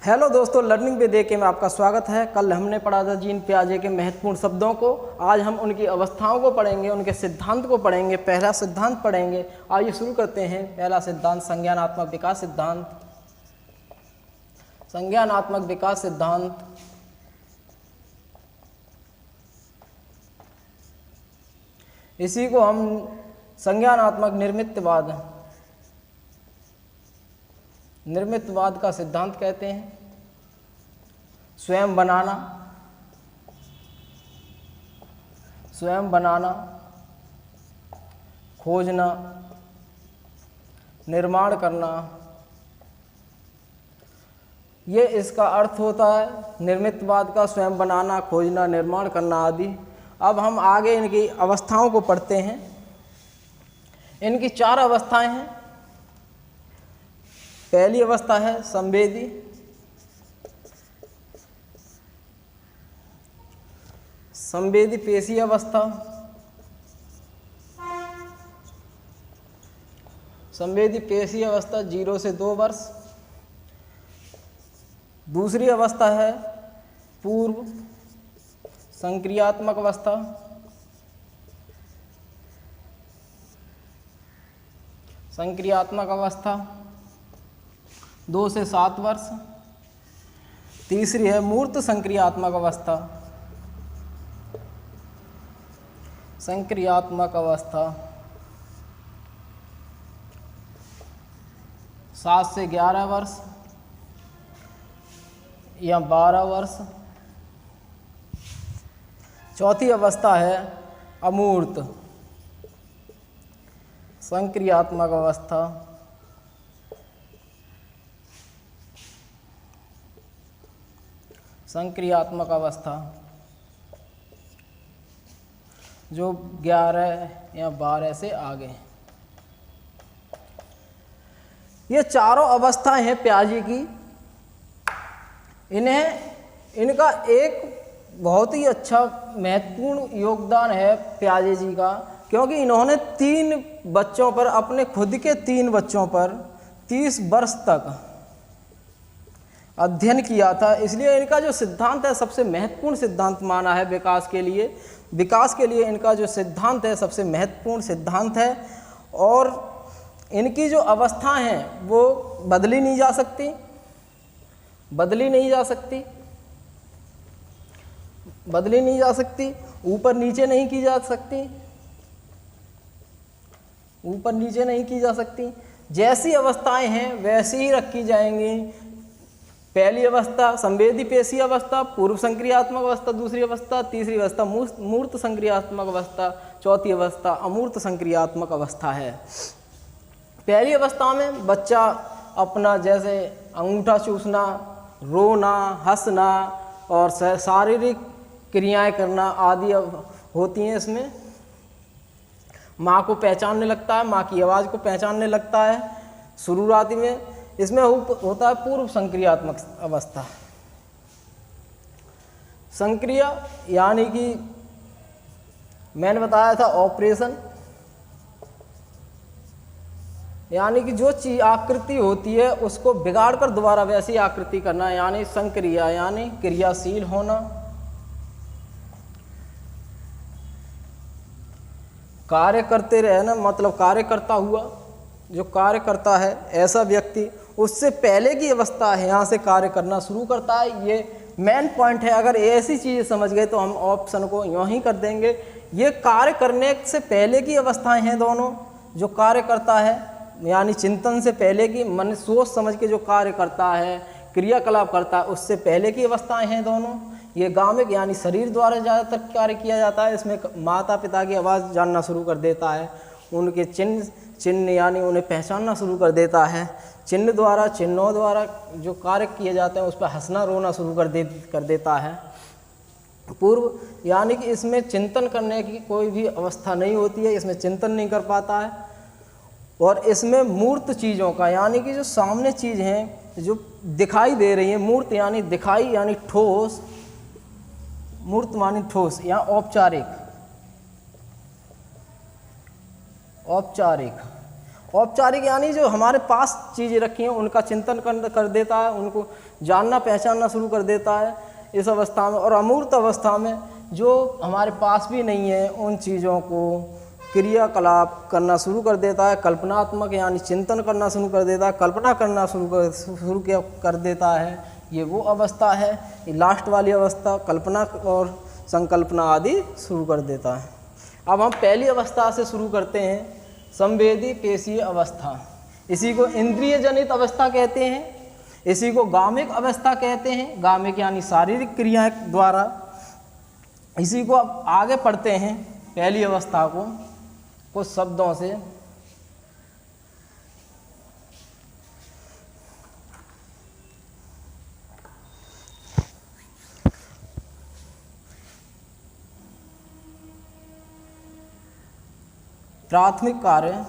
Hello दोस्तों, learning with AK में आपका स्वागत है। कल हमने पढ़ा था जीन पियाजे के महत्वपूर्ण शब्दों को। आज हम उनकी अवस्थाओं को पढ़ेंगे, उनके सिद्धांत को पढ़ेंगे। पहला सिद्धांत पढ़ेंगे। आइए शुरू करते हैं। पहला सिद्धांत संज्ञानात्मक विकास सिद्धांत। संज्ञानात्मक विकास सिद्धांत इसी को हम संज्ञानात्मक निर्मितवाद का सिद्धांत कहते हैं। स्वयं बनाना, खोजना, निर्माण करना, ये इसका अर्थ होता है निर्मितवाद का। स्वयं बनाना, खोजना, निर्माण करना आदि। अब हम आगे इनकी अवस्थाओं को पढ़ते हैं। इनकी 4 अवस्थाएं हैं। पहली अवस्था है संवेदी। संवेदी पेशी अवस्था। संवेदी पेशी अवस्था 0 से 2 वर्ष। दूसरी अवस्था है पूर्व संक्रियात्मक अवस्था। संक्रियात्मक अवस्था 2 से 7 वर्ष। तीसरी है मूर्त संक्रियात्मक अवस्था। संक्रियात्मक अवस्था 7 से 11 वर्ष या 12 वर्ष। चौथी अवस्था है अमूर्त संक्रियात्मक अवस्था। संक्रियात्मक अवस्था जो 11 या 12 से आगे। ये चारों अवस्थाएं हैं पियाजे की। इनका एक बहुत ही अच्छा महत्वपूर्ण योगदान है पियाजे जी का, क्योंकि इन्होंने 3 बच्चों पर, अपने खुद के 3 बच्चों पर 30 वर्ष तक अध्ययन किया था। इसलिए इनका जो सिद्धांत है सबसे महत्वपूर्ण सिद्धांत माना है विकास के लिए। विकास के लिए इनका जो सिद्धांत है सबसे महत्वपूर्ण सिद्धांत है। और इनकी जो अवस्थाएं हैं वो बदली नहीं जा सकती। ऊपर नीचे नहीं की जा सकती। जैसी अवस्थाएं हैं वैसी ही रखी जाएंगी। पहली अवस्था संवेदी पेशी अवस्था, पूर्व संक्रियात्मक अवस्था दूसरी अवस्था, तीसरी अवस्था मूर्त संक्रियात्मक अवस्था, चौथी अवस्था अमूर्त संक्रियात्मक अवस्था है। पहली अवस्था में बच्चा अपना जैसे अंगूठा चूसना, रोना, हंसना और शारीरिक क्रियाएं करना आदि होती हैं। इसमें माँ को पहचानने लगता है, माँ की आवाज़ को पहचानने लगता है शुरुआती में। इसमें होता है पूर्व संक्रियात्मक अवस्था। संक्रिया यानी कि मैंने बताया था ऑपरेशन, यानी कि जो चीज आकृति होती है उसको बिगाड़ कर दोबारा वैसी आकृति करना, यानी संक्रिया यानी क्रियाशील होना। कार्य करते रहना मतलब कार्य करता हुआ, जो कार्य करता है ऐसा व्यक्ति उससे पहले की अवस्था है, यहाँ से कार्य करना शुरू करता है। ये मेन पॉइंट है। अगर ऐसी चीज़ें समझ गए तो हम ऑप्शन को यूँ ही कर देंगे। ये कार्य करने से पहले की अवस्थाएं हैं दोनों। जो कार्य करता है यानी चिंतन से पहले की, मन सोच समझ के जो कार्य करता है, क्रियाकलाप करता है, उससे पहले की अवस्थाएं हैं दोनों। ये गामिक यानी शरीर द्वारा ज़्यादातर कार्य किया जाता है। इसमें माता पिता की आवाज़ जानना शुरू कर देता है, उनके चिन्ह यानी उन्हें पहचानना शुरू कर देता है। चिन्हों द्वारा जो कार्य किए जाते हैं उस पर हंसना रोना शुरू कर देता है। पूर्व यानी कि इसमें चिंतन करने की कोई भी अवस्था नहीं होती है, इसमें चिंतन नहीं कर पाता है। और इसमें मूर्त चीज़ों का यानी कि जो सामने चीज़ हैं जो दिखाई दे रही हैं, मूर्त यानी दिखाई यानी ठोस, मूर्त मानी ठोस या औपचारिक। औपचारिक यानी जो हमारे पास चीज़ें रखी हैं उनका चिंतन कर देता है, उनको जानना पहचानना शुरू कर देता है इस अवस्था में। और अमूर्त अवस्था में जो हमारे पास भी नहीं है उन चीज़ों को क्रियाकलाप करना शुरू कर देता है, कल्पनात्मक यानी चिंतन करना शुरू कर देता है, कल्पना करना शुरू कर देता है। ये वो अवस्था है, ये लास्ट वाली अवस्था कल्पना और संकल्पना आदि शुरू कर देता है। अब हम पहली अवस्था से शुरू करते हैं, संवेदी पेशीय अवस्था। इसी को इंद्रिय जनित अवस्था कहते हैं, इसी को गामिक अवस्था कहते हैं, गामिक यानी शारीरिक क्रियाएं द्वारा। इसी को अब आगे पढ़ते हैं पहली अवस्था को कुछ शब्दों से। प्राथमिक कार्य,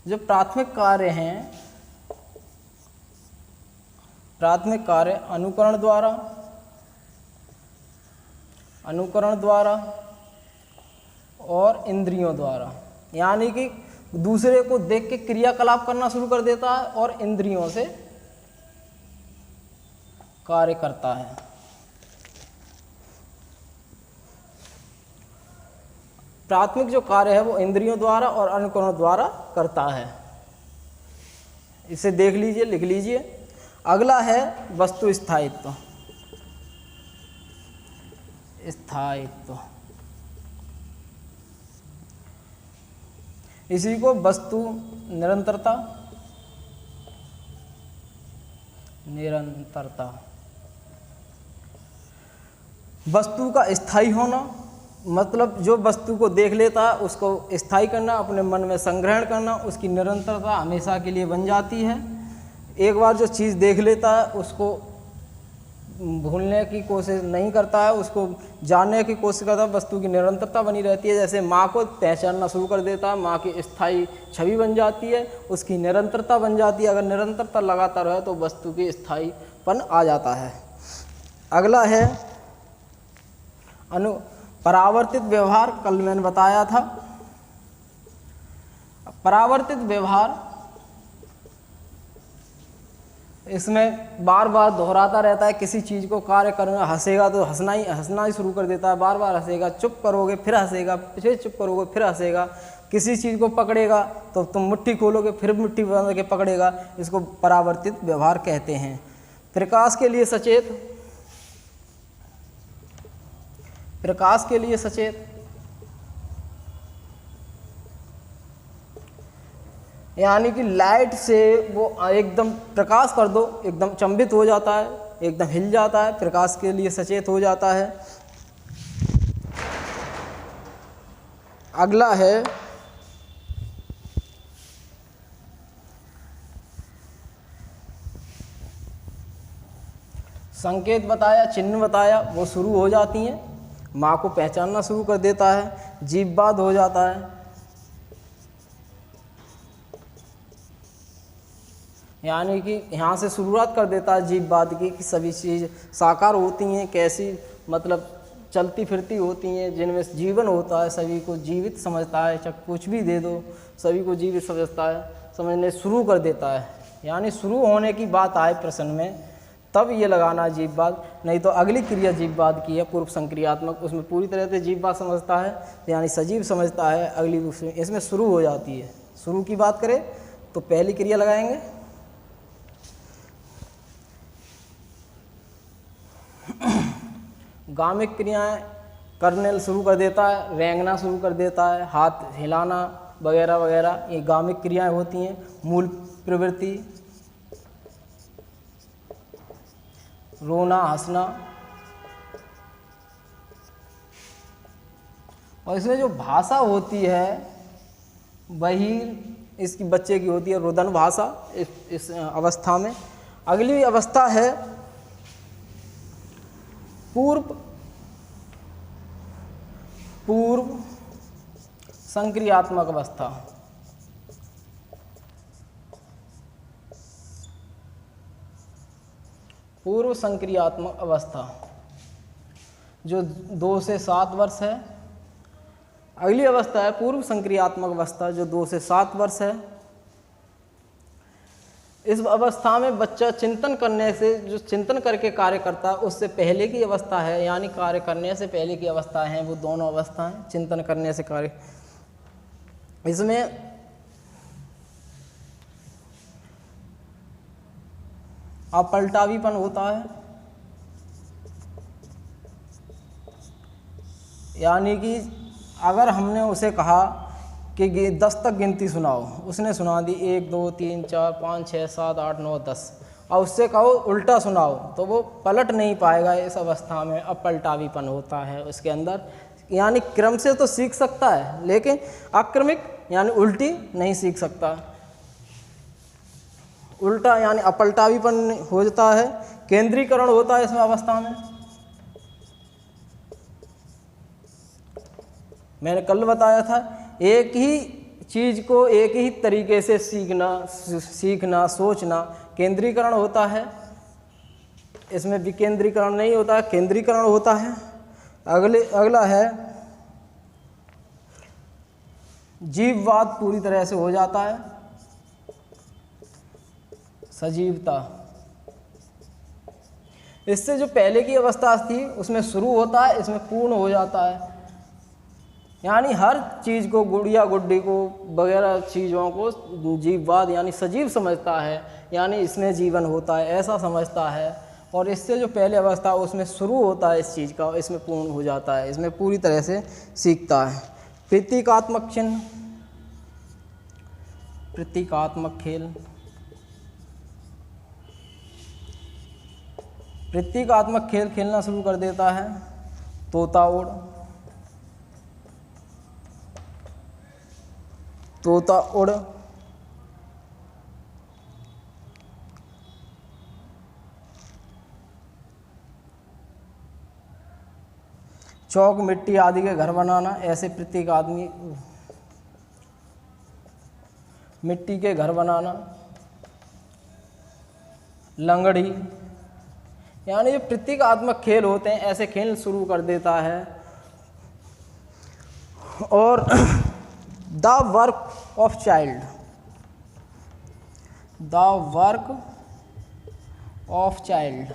जो प्राथमिक कार्य हैं, प्राथमिक कार्य अनुकरण द्वारा और इंद्रियों द्वारा, यानी कि दूसरे को देख के क्रियाकलाप करना शुरू कर देता है और इंद्रियों से कार्य करता है। प्राथमिक जो कार्य है वो इंद्रियों द्वारा और अनुकरण द्वारा करता है। इसे देख लीजिए, लिख लीजिए। अगला है वस्तु स्थायित्व। इसी को वस्तु निरंतरता वस्तु का स्थायी होना, मतलब जो वस्तु को देख लेता है उसको स्थायी करना, अपने मन में संग्रहण करना, उसकी निरंतरता हमेशा के लिए बन जाती है। एक बार जो चीज़ देख लेता है उसको भूलने की कोशिश नहीं करता है, उसको जानने की कोशिश करता है, वस्तु की निरंतरता बनी रहती है। जैसे माँ को पहचानना शुरू कर देता है, माँ की स्थायी छवि बन जाती है, उसकी निरंतरता बन जाती है। अगर निरंतरता लगातार है तो वस्तु की स्थायीपन आ जाता है। अगला है परावर्तित व्यवहार। कल मैंने बताया था परावर्तित व्यवहार, इसमें बार बार दोहराता रहता है। किसी चीज़ को कार्य करना, हंसेगा तो हंसना ही शुरू कर देता है, बार बार हंसेगा, चुप करोगे फिर हंसेगा, फिर चुप करोगे फिर हंसेगा। किसी चीज़ को पकड़ेगा तो तुम मुट्ठी खोलोगे फिर मुट्ठी बंद के पकड़ेगा। इसको परावर्तित व्यवहार कहते हैं। प्रकाश के लिए सचेत, यानी कि लाइट से वो एकदम प्रकाश कर दो, एकदम चंबित हो जाता है, एकदम हिल जाता है, प्रकाश के लिए सचेत हो जाता है। अगला है संकेत बताया, चिन्ह बताया, वो शुरू हो जाती हैं। माँ को पहचानना शुरू कर देता है, जीववाद हो जाता है, यानी कि यहाँ से शुरुआत कर देता है जीववाद की, कि सभी चीज़ साकार होती हैं, कैसी मतलब चलती फिरती होती हैं, जिनमें जीवन होता है, सभी को जीवित समझता है। चाहे कुछ भी दे दो सभी को जीवित समझता है, समझने शुरू कर देता है। यानी शुरू होने की बात आए प्रश्न में तब ये लगाना जीववाद, नहीं तो अगली क्रिया जीववाद की है पूर्व संक्रियात्मक, उसमें पूरी तरह से जीववाद समझता है, यानी सजीव समझता है। अगली दूसरी इसमें शुरू हो जाती है। शुरू की बात करें तो पहली क्रिया लगाएंगे गामिक क्रियाएं करने शुरू कर देता है, रेंगना शुरू कर देता है, हाथ हिलाना वगैरह वगैरह, ये गामिक क्रियाएं होती हैं। मूल प्रवृत्ति रोना, हंसना, और इसमें जो भाषा होती है वही इसकी बच्चे की होती है रुदन भाषा इस अवस्था में। अगली अवस्था है पूर्व संक्रियात्मक अवस्था। पूर्व संक्रियात्मक अवस्था जो 2 से 7 वर्ष है। अगली अवस्था है पूर्व संक्रियात्मक अवस्था, जो 2 से 7 वर्ष है। इस अवस्था में बच्चा चिंतन करने से, जो चिंतन करके कार्य करता है, उससे पहले की अवस्था है, यानी कार्य करने से पहले की अवस्था है वो दोनों अवस्थाएं, चिंतन करने से कार्य। इसमें अपलटावीपन होता है, यानी कि अगर हमने उसे कहा कि 10 तक गिनती सुनाओ, उसने सुना दी 1 2 3 4 5 6 7 8 9 10, और उससे कहो उल्टा सुनाओ तो वो पलट नहीं पाएगा। इस अवस्था में अपलटावीपन होता है उसके अंदर, यानी क्रम से तो सीख सकता है लेकिन अक्रमिक यानी उल्टी नहीं सीख सकता। उल्टा यानी अपलटावीपन हो जाता है। केंद्रीकरण होता है इस अवस्था में। मैंने कल बताया था, एक ही चीज़ को एक ही तरीके से सीखना सोचना केंद्रीकरण होता है। इसमें विकेंद्रीकरण नहीं होता है, केंद्रीकरण होता है। अगला है जीववाद, पूरी तरह से हो जाता है। सजीवता, इससे जो पहले की अवस्था थी उसमें शुरू होता है, इसमें पूर्ण हो जाता है। यानी हर चीज़ को, गुड़िया गुड्डी को वगैरह चीज़ों को जीववाद यानी सजीव समझता है, यानी इसमें जीवन होता है ऐसा समझता है। और इससे जो पहले अवस्था उसमें शुरू होता है इस चीज़ का, इसमें पूर्ण हो जाता है, इसमें पूरी तरह से सीखता है। प्रतीकात्मक चिन्ह, प्रतीकात्मक खेल, प्रतीकात्मक खेल खेलना शुरू कर देता है। तोता उड़, तोता उड़, चौक मिट्टी आदि के घर बनाना, ऐसे प्रत्येक आदमी मिट्टी के घर बनाना। लंगड़ी, यानी जो प्रतीकात्मक खेल होते हैं ऐसे खेल शुरू कर देता है। और the work of child, the work of child,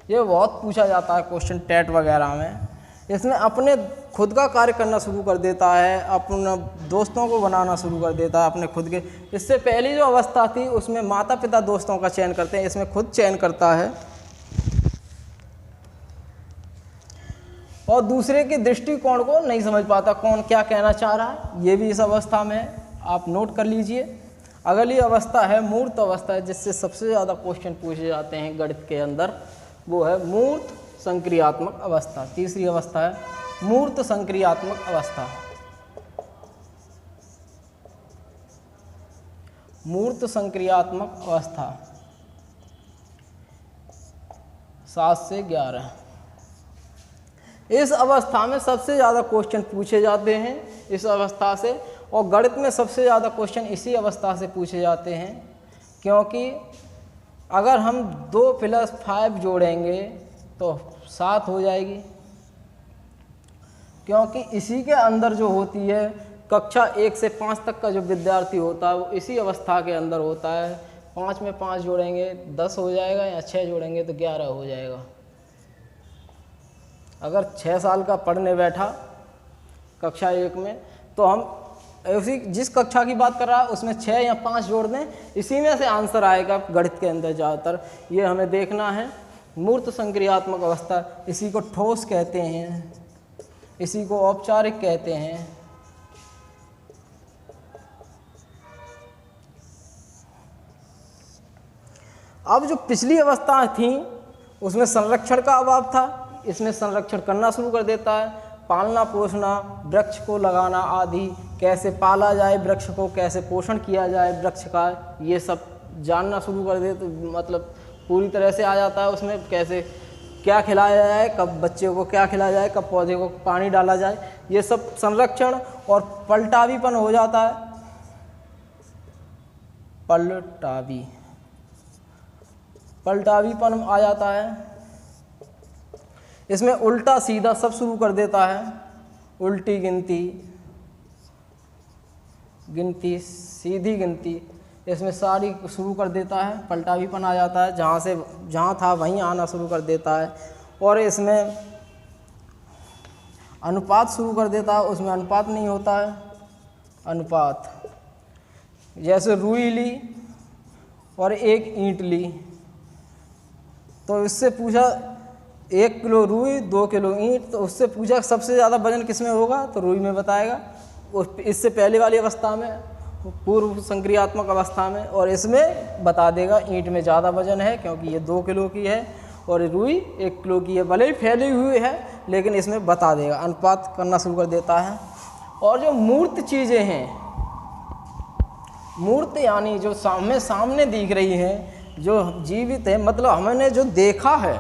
ये बहुत पूछा जाता है क्वेश्चन टेट वगैरह में। इसमें अपने खुद का कार्य करना शुरू कर देता है, अपना दोस्तों को बनाना शुरू कर देता है अपने खुद के। इससे पहली जो अवस्था थी उसमें माता पिता दोस्तों का चयन करते हैं, इसमें खुद चयन करता है और दूसरे के दृष्टिकोण को नहीं समझ पाता, कौन क्या कहना चाह रहा है, ये भी इस अवस्था में है, आप नोट कर लीजिए। अगली अवस्था है मूर्त अवस्था, जिससे सबसे ज़्यादा क्वेश्चन पूछे जाते हैं गणित के अंदर, वो है मूर्त संक्रियात्मक अवस्था। तीसरी अवस्था है मूर्त संक्रियात्मक अवस्था। मूर्त संक्रियात्मक अवस्था 7 से 11। इस अवस्था में सबसे ज़्यादा क्वेश्चन पूछे जाते हैं इस अवस्था से, और गणित में सबसे ज़्यादा क्वेश्चन इसी अवस्था से पूछे जाते हैं, क्योंकि अगर हम 2 + 5 जोड़ेंगे तो 7 हो जाएगी, क्योंकि इसी के अंदर जो होती है कक्षा 1 से 5 तक का जो विद्यार्थी होता है वो इसी अवस्था के अंदर होता है। 5 में 5 जोड़ेंगे 10 हो जाएगा, या 6 जोड़ेंगे तो 11 हो जाएगा। अगर 6 साल का पढ़ने बैठा कक्षा 1 में, तो हम उसी जिस कक्षा की बात कर रहा है उसमें 6 या 5 जोड़ दें, इसी में से आंसर आएगा गणित के अंदर ज़्यादातर। ये हमें देखना है। मूर्त संक्रियात्मक अवस्था, इसी को ठोस कहते हैं, इसी को औपचारिक कहते हैं। अब जो पिछली अवस्था थी उसमें संरक्षण का अभाव था, इसमें संरक्षण करना शुरू कर देता है। पालना पोषना, वृक्ष को लगाना आदि, कैसे पाला जाए वृक्ष को, कैसे पोषण किया जाए वृक्ष का, ये सब जानना शुरू कर दे, तो मतलब पूरी तरह से आ जाता है उसमें। कैसे क्या खिलाया जाए, कब बच्चे को क्या खिलाया जाए, कब पौधे को पानी डाला जाए, ये सब संरक्षण। और पलटावीपन हो जाता है, पलटावीपन आ जाता है। इसमें उल्टा सीधा सब शुरू कर देता है, उल्टी गिनती, गिनती, सीधी गिनती, इसमें सारी शुरू कर देता है। पलटा भी पन आ जाता है, जहाँ था वहीं आना शुरू कर देता है। और इसमें अनुपात शुरू कर देता है, उसमें अनुपात नहीं होता है। अनुपात, जैसे रुई ली और 1 ईंट ली, तो इससे पूछा 1 किलो रुई 2 किलो ईंट, तो उससे पूछा सबसे ज़्यादा वजन किस में होगा, तो रुई में बताएगा। इससे पहले वाली अवस्था में, पूर्व संक्रियात्मक अवस्था में, और इसमें बता देगा ईंट में ज़्यादा वजन है क्योंकि ये 2 किलो की है और रुई 1 किलो की है। भले ही फैली हुई है लेकिन इसमें बता देगा, अनुपात करना शुरू कर देता है। और जो मूर्त चीज़ें हैं, मूर्त यानी जो सामने दिख रही हैं, जो जीवित है, मतलब हमने जो देखा है,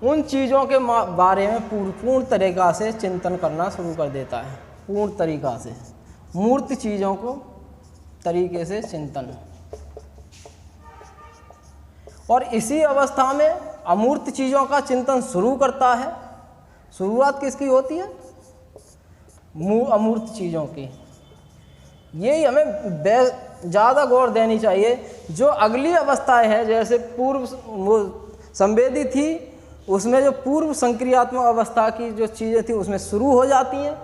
उन चीज़ों के बारे में पूर्ण तरीक़ा से चिंतन करना शुरू कर देता है। पूर्ण तरीक़ा से मूर्त चीज़ों को तरीके से चिंतन। और इसी अवस्था में अमूर्त चीज़ों का चिंतन शुरू करता है। शुरुआत किसकी होती है? अमूर्त चीज़ों की। यही हमें ज़्यादा गौर देनी चाहिए। जो अगली अवस्थाएं हैं, जैसे पूर्व संवेदी थी, उसमें जो पूर्व संक्रियात्मक अवस्था की जो चीज़ें थी उसमें शुरू हो जाती हैं,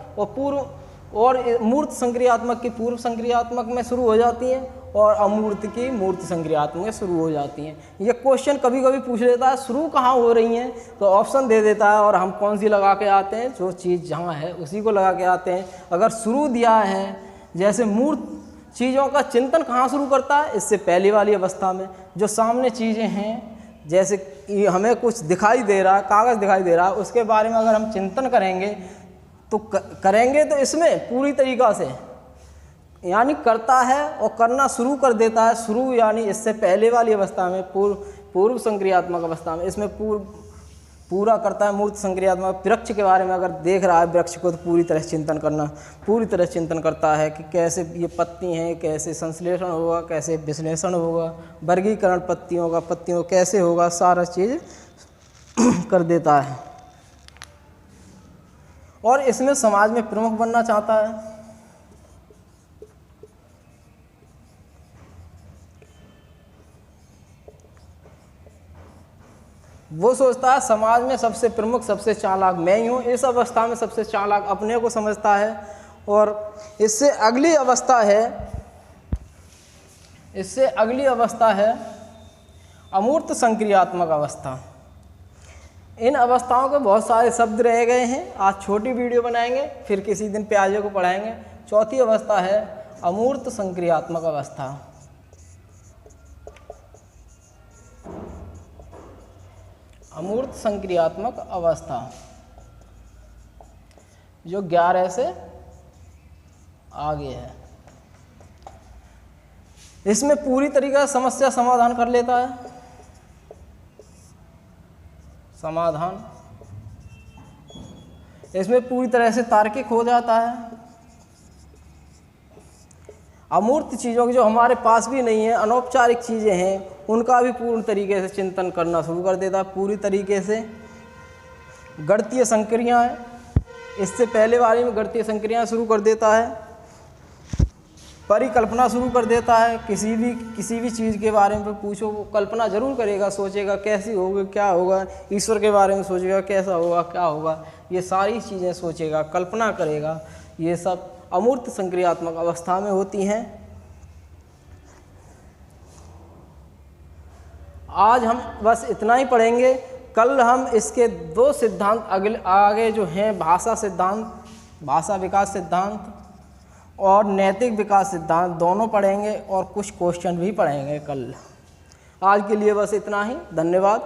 और मूर्त संक्रियात्मक की पूर्व संक्रियात्मक में शुरू हो जाती हैं, और अमूर्त की मूर्त संक्रियात्मक में शुरू हो जाती हैं। ये क्वेश्चन कभी कभी पूछ लेता है शुरू कहाँ हो रही हैं, तो ऑप्शन दे देता है और हम कौन सी लगा के आते हैं, जो चीज़ जहाँ है उसी को लगा के आते हैं। अगर शुरू दिया है, जैसे मूर्त चीज़ों का चिंतन कहाँ शुरू करता है, इससे पहली वाली अवस्था में। जो सामने चीज़ें हैं, जैसे हमें कुछ दिखाई दे रहा है, कागज़ दिखाई दे रहा है, उसके बारे में अगर हम चिंतन करेंगे तो इसमें पूरी तरीक़ा से यानी करता है और करना शुरू कर देता है। शुरू यानी इससे पहले वाली अवस्था में, पूर्व संक्रियात्मक अवस्था में, इसमें पूरा करता है मूर्त संक्रियात्मक। वृक्ष के बारे में अगर देख रहा है वृक्ष को, तो पूरी तरह चिंतन करता है कि कैसे ये पत्ती हैं, कैसे संश्लेषण होगा, कैसे विश्लेषण होगा, वर्गीकरण पत्तियों कैसे होगा, सारा चीज़ कर देता है। और इसमें समाज में प्रमुख बनना चाहता है। वो सोचता है समाज में सबसे प्रमुख, सबसे चालाक मैं ही हूँ। इस अवस्था में सबसे चालाक अपने को समझता है। और इससे अगली अवस्था है अमूर्त संक्रियात्मक अवस्था। इन अवस्थाओं के बहुत सारे शब्द रह गए हैं, आज छोटी वीडियो बनाएंगे, फिर किसी दिन प्याजे को पढ़ाएंगे। चौथी अवस्था है अमूर्त संक्रियात्मक अवस्था। अमूर्त संक्रियात्मक अवस्था जो 11 से आगे है, इसमें पूरी तरीके से समस्या समाधान कर लेता है। इसमें पूरी तरह से तार्किक हो जाता है। अमूर्त चीज़ों की जो हमारे पास भी नहीं है, अनौपचारिक चीज़ें हैं, उनका भी पूर्ण तरीके से चिंतन करना शुरू कर देता है। पूरी तरीके से गणितीय संक्रियाएं, इससे पहले वाले में गणितीय संक्रियाएं शुरू कर देता है। परिकल्पना शुरू कर देता है। किसी भी चीज़ के बारे में पूछो, वो कल्पना जरूर करेगा, सोचेगा कैसी होगी, क्या होगा। ईश्वर के बारे में सोचेगा, कैसा होगा, क्या होगा, ये सारी चीज़ें सोचेगा, कल्पना करेगा। ये सब अमूर्त संक्रियात्मक अवस्था में होती हैं। आज हम बस इतना ही पढ़ेंगे। कल हम इसके 2 सिद्धांत आगे जो हैं, भाषा विकास सिद्धांत और नैतिक विकास सिद्धांत, दोनों पढ़ेंगे और कुछ क्वेश्चन भी पढ़ेंगे कल। आज के लिए बस इतना ही। धन्यवाद।